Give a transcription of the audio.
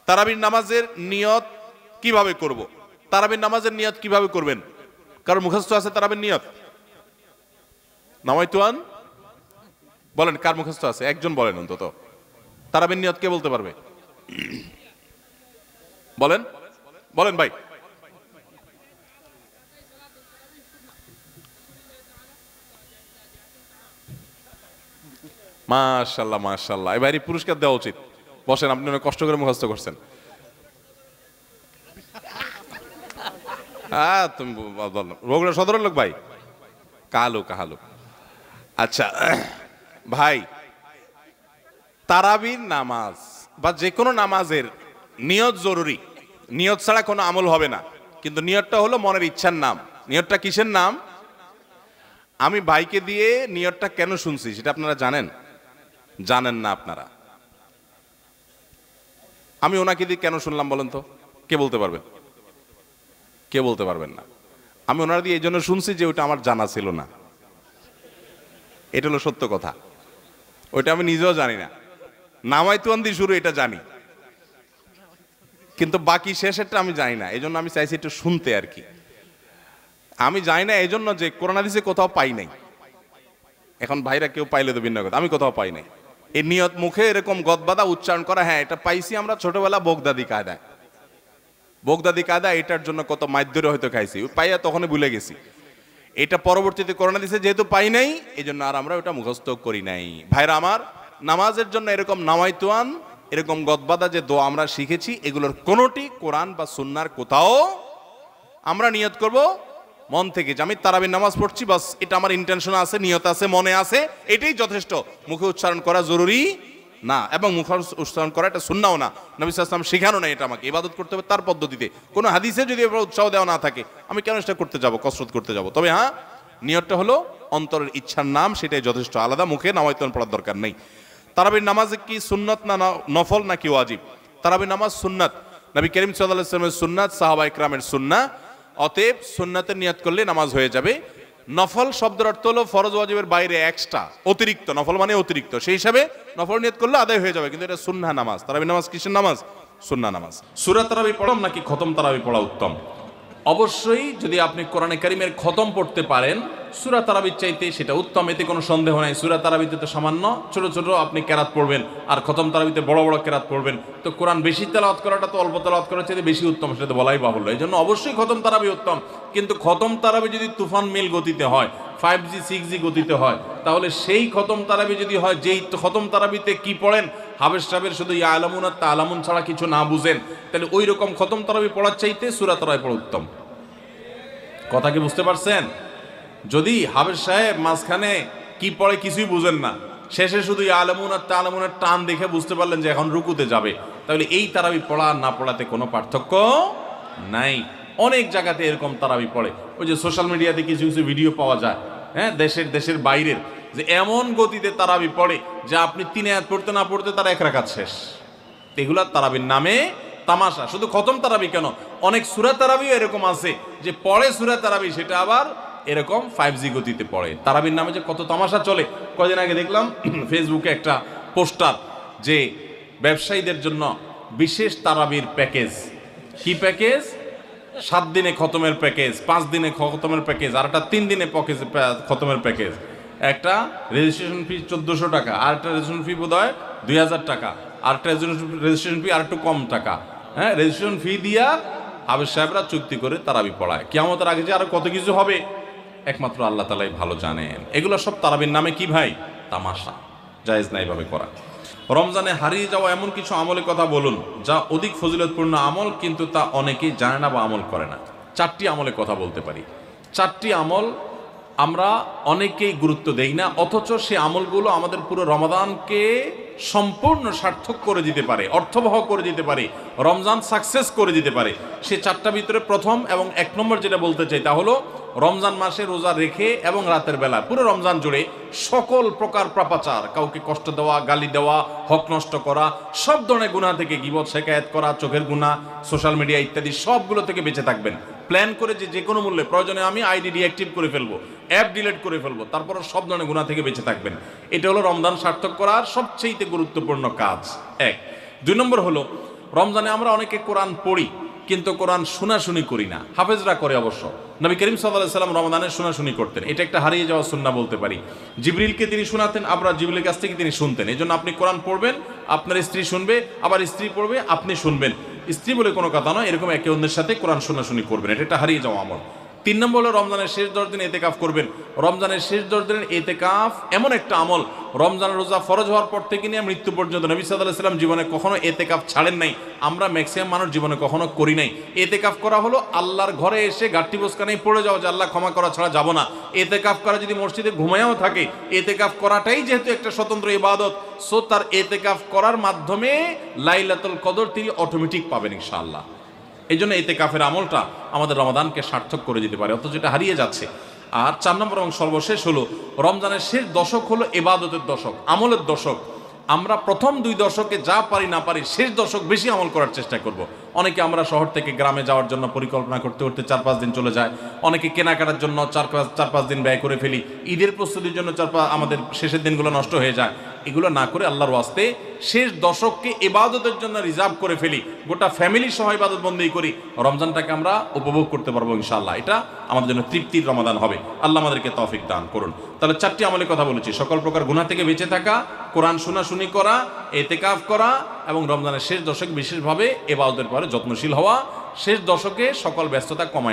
তারাবির নামাজের নিয়ত কিভাবে করব? তারাবির নামাজের নিয়ত কিভাবে করবেন? কারণ মুখস্থ আছে তারাবির নিয়ত? নামাইতুয়ান বলেন, কার মুখস্থ আছে? একজন বলেন অন্তত। তারাবির নিয়ত কে বলতে পারবে? বলেন বলেন ভাই। মাশাআল্লাহ মাশাআল্লাহ, এবারই পুরস্কার দেওয়া উচিত। বসেন, আপনি অনেক কষ্ট করে মুখস্থ করছেন। তুমি বগুড়া সদরের লোক ভাই? কালু কাহালু। আচ্ছা ভাই, তারাবির নামাজ বা যে কোনো নামাজের নিয়ত জরুরি। নিয়ত ছাড়া কোনো আমল হবে না। কিন্তু নিয়তটা হলো মনের ইচ্ছার নাম। নিয়তটা কিসের নাম? আমি ভাইকে দিয়ে নিয়তটা কেন শুনছি সেটা আপনারা জানেন? জানেন না আপনারা? আমি ওনাকে দিয়ে কেন শুনলাম বলেন তো? কে বলতে পারবেন? কে বলতে পারবেন না? আমি ওনার দিয়ে এই জন্য শুনছি যে ওটা আমার জানা ছিল না। এটা হলো সত্য কথা। ওইটা আমি নিজেও জানি না। নামাইতুয়ান দিয়ে শুরু এটা জানি, কিন্তু বাকি শেষেরটা আমি জানি না। এই জন্য আমি চাইছি একটু শুনতে আর কি। আমি জানি না এই জন্য যে কোরআন হাদিসে কোথাও পাই নাই। এখন ভাইরা কেউ পাইলে তো ভিন্ন কথা, আমি কোথাও পাই নাই। এই নিয়ত মুখে এরকম গদবাদা উচ্চারণ করা, হ্যাঁ এটা পাইছি আমরা ছোটবেলা বগদাদি কায়দায়। বগদাদি কায়দা এটার জন্য কত মাইদ্যরে হয়তো খাইছি, পাইয়া তখনই ভুলে গেছি। এটা পরবর্তীতে কোরআন হাদিসে যেহেতু পাই নাই, এই জন্য আর আমরা ওটা মুখস্থ করি নাই। ভাইরা আমার, নামাজের জন্য এরকম নামাইতুয়ান, এরকম গদবাদা যে দোয়া আমরা শিখেছি, এগুলোর কোনোটি কোরআন বা সুন্নাহর কোথাও আমরা নিয়ত করব মন থেকে যে আমি তারাবির নামাজ পড়ছি, বাস এটা আমার ইন্টেনশন আছে, নিয়ত আছে, মনে আছে, এটাই যথেষ্ট। মুখে উচ্চারণ করা জরুরি না, এবং মুখে উচ্চারণ করা এটা সুন্নাহও না। নবী সাল্লাল্লাহু আলাইহি ওয়াসাল্লাম শেখানো না। এটা আমাকে ইবাদত করতে হবে তার পদ্ধতিতে। কোনো হাদিসে যদি উৎসাহ দেওয়া না থাকে, আমি কেন সেটা করতে যাব, কসরত করতে যাব? তবে হ্যাঁ, নিয়তটা হলো অন্তরের ইচ্ছার নাম, সেটাই যথেষ্ট। আলাদা মুখে নামাইতুয়ান পড়ার দরকার নেই। তারাবির নামাজে কি সুন্নত না নফল নাকি ওয়াজিব? তারাবির নামাজ সুন্নাত। নবী করিম সাল্লাল্লাহু আলাইহি ওয়াসাল্লামের সুন্নাত, সাহাবায়ে কেরামের সুন্নাহ। অতএব সুন্নাতের নিয়ত করলে নামাজ হয়ে যাবে। নফল শব্দের অর্থ হলো ফরজ ওয়াজিবের বাইরে এক্সট্রা, অতিরিক্ত। নফল মানে অতিরিক্ত, সেই হিসাবে নফল নিয়ত করলে আদায় হয়ে যাবে। কিন্তু এটা সুন্নাহ নামাজ। তারাবির নামাজ কিসের নামাজ? সুন্নাহ নামাজ। সূরা তারাবি পড়া নাকি খতম তারাবি পড়া উত্তম? অবশ্যই যদি আপনি কোরআনে কারীমের খতম পড়তে পারেন, সূরা তারাবির চাইতে সেটা উত্তম, এতে কোনো সন্দেহ নাই। সূরা তারাবিতে তো সামান্য ছোট ছোট আপনি কেরাত পড়বেন, আর খতম তারাবিতে বড় বড় কেরাত পড়বেন। তো কোরআন বেশি তেলাওয়াত করাটা তো অল্প তেলাওয়াত করার চাইতে বেশি উত্তম, সেটা তো বলাই বাহুল্য। এই জন্য অবশ্যই খতম তারাবি উত্তম। কিন্তু খতম তারাবি যদি তুফান মিল গতিতে হয়, 5G 6G গতিতে হয়, তাহলে সেই খতম তারাবি যদি হয়, যেই খতম তারাবিতে কি পড়েন, হাবেশ সাহেবের শুধু ইয়া আলামুন আর তা আলামুন ছাড়া কিছু না বুঝেন, তাহলে ওই রকম খতম তারাবি পড়ার চাইতে সূরা তারাবি পড়া উত্তম। কথা কি বুঝতে পারছেন? যদি হাবেশ সাহেব মাঝখানে কি পড়ে কিছুই বুঝেন না, শেষে শুধু ইয়া আলামুন আর তা আলামুনের টান দেখে বুঝতে পারলেন যে এখন রুকুতে যাবে, তাহলে এই তারাবি পড়া না পড়াতে কোনো পার্থক্য নাই। অনেক জায়গাতে এরকম তারাবি পড়ে। ওই যে সোশ্যাল মিডিয়াতে কিছু কিছু ভিডিও পাওয়া যায়, হ্যাঁ, দেশের বাইরের, যে এমন গতিতে তারাবি পড়ে যে আপনি 3 আয়াত পড়তে না পড়তে তার 1 রাকাত শেষ। এগুলা তারাবির নামে তামাশা। শুধু খতম তারাবি কেন, অনেক সূরা তারাবিও এরকম আছে যে পড়ে সূরা তারাবি, সেটা আবার এরকম 5G গতিতে পড়ে। তারাবির নামে যে কত তামাশা চলে। কদিন আগে দেখলাম ফেসবুকে একটা পোস্টার, যে ব্যবসায়ীদের জন্য বিশেষ তারাবির প্যাকেজ। কি প্যাকেজ? 7 দিনে খতমের প্যাকেজ, 5 দিনে খতমের প্যাকেজ, আর একটা 3 দিনে খতমের প্যাকেজ। একটা রেজিস্ট্রেশন ফি 1400 টাকা, আর একটা রেজিস্ট্রেশন ফি বোধ হয় 2000 টাকা, আর একটা রেজিস্ট্রেশন ফি আর একটু কম টাকা। হ্যাঁ, রেজিস্ট্রেশন ফি দিয়া হাবেজ সাহেবরা চুক্তি করে তারাবি পড়ায়। কিয়ামতের আগে যে আরো কত কিছু হবে একমাত্র আল্লাহ তাআলাই ভালো জানেন। এগুলো সব তারাবির নামে কি ভাই? তামাশা। জায়েজ না এইভাবে করা। রমজানে হারিয়ে যাওয়া এমন কিছু আমলের কথা বলুন যা অধিক ফজিলতপূর্ণ আমল, কিন্তু তা অনেকেই জানে না বা আমল করে না। 4টি আমলের কথা বলতে পারি। 4টি আমল আমরা অনেকেই গুরুত্ব দেই না, অথচ সে আমলগুলো আমাদের পুরো রমাদানকে সম্পূর্ণ সার্থক করে দিতে পারে, অর্থবহ করে দিতে পারে, রমজান সাকসেস করে দিতে পারে। সে 4টার ভিতরে প্রথম এবং 1 নম্বর যেটা বলতে চাই তা হলো রমজান মাসে রোজা রেখে এবং রাতের বেলা পুরো রমজান জুড়ে সকল প্রকার পাপাচার, কাউকে কষ্ট দেওয়া, গালি দেওয়া, হক নষ্ট করা, সব ধরনের গুনাহ থেকে, গীবত শিকায়াত করা, চোখের গুনাহ, সোশ্যাল মিডিয়া ইত্যাদি সবগুলো থেকে বেঁচে থাকবেন। প্ল্যান করে যে কোনো মূল্যে, প্রয়োজনে আমি আইডি ডিঅ্যাক্টিভ করে ফেলবো, অ্যাপ ডিলিট করে ফেলবো, তারপর সব ধরনের গুনাহ থেকে বেঁচে থাকবেন। এটা হলো রমজান সার্থক করার সবচেয়ে গুরুত্বপূর্ণ কাজ। 1। 2 নম্বর হলো রমজানে আমরা অনেকে কোরআন পড়ি কিন্তু কোরআন শোনাশুনি করি না, হাফেজরা করে অবশ্য। নবী করিম সাল্লাল্লাহু আলাইহি সাল্লাম রমাদানে শোনাশুনি করতেন, এটা একটা হারিয়ে যাওয়া সুন্নাহ বলতে পারি। জিবরিলকে তিনি শোনাতেন, আবার জিবরিলের কাছ থেকে তিনি শুনতেন। এই জন্য আপনি কোরআন পড়বেন, আপনার স্ত্রী শুনবে, আবার স্ত্রী পড়বে, আপনি শুনবেন। স্ত্রী বলে কোনো কথা নয়, এরকম একে অন্যের সাথে কোরআন শোনাশুনি করবেন, এটা একটা হারিয়ে যাওয়া আমল। 3 নম্বর হলো রমজানের শেষ 10 দিন এতেকাফ করবেন। রমজানের শেষ 10 দিনের এতেকাফ এমন একটা আমল, রমজানের রোজা ফরজ হওয়ার পর থেকে নিয়ে মৃত্যু পর্যন্ত নবী সাল্লাল্লাহু আলাইহি সাল্লাম জীবনে কখনো এতেকাফ ছাড়েন নাই। আমরা ম্যাক্সিমাম মানুষ জীবনে কখনো করি নাই। এতেকাফ করা হলো আল্লাহর ঘরে এসে গাঁটটি বোসকানেই পড়ে যাও যে আল্লাহ ক্ষমা করা ছাড়া যাব না। এতেকাফ করা যদি মসজিদে ঘুমায়ও থাকে, এতেকাফ করাটাই যেহেতু একটা স্বতন্ত্র ইবাদত, সো তার এতেকাফ করার মাধ্যমে লাইলাতুল কদর তিনি অটোমেটিক পাবেন ইনশাআল্লাহ। এই জন্য এতেকাফের আমলটা আমাদের রমাদানকে সার্থক করে দিতে পারে, অথচ এটা হারিয়ে যাচ্ছে। আর 4 নম্বর এবং সর্বশেষ হলো রমজানের শেষ দশক হলো ইবাদতের দশক, আমলের দশক। আমরা প্রথম 2 দশকে যা পারি না পারি, শেষ দশক বেশি আমল করার চেষ্টা করব। অনেকে আমরা শহর থেকে গ্রামে যাওয়ার জন্য পরিকল্পনা করতে করতে 4-5 দিন চলে যায়, অনেকে কেনাকাটার জন্য 4-5 দিন ব্যয় করে ফেলি, ঈদের প্রস্তুতির জন্য আমাদের শেষের দিনগুলো নষ্ট হয়ে যায়। এগুলো না করে আল্লাহর ওয়াস্তে শেষ দশককে ইবাদতের জন্য রিজার্ভ করে ফেলি, গোটা ফ্যামিলি সহ ইবাদত বন্দেগী করি, রমজানটাকে আমরা উপভোগ করতে পারবো ইনশাআল্লাহ। এটা আমাদের জন্য তৃপ্তির রমাদান হবে। আল্লাহ আমাদেরকে তৌফিক দান করুন। তাহলে 4টি আমলের কথা বলেছি, সকল প্রকার গুনাহ থেকে বেঁচে থাকা, কোরআন শোনাশুনি করা, এতেকাফ করা এবং রমজানের শেষ দশক বিশেষভাবে ইবাদতের পরে যত্নশীল হওয়া, শেষ দশকে সকল ব্যস্ততা কমায়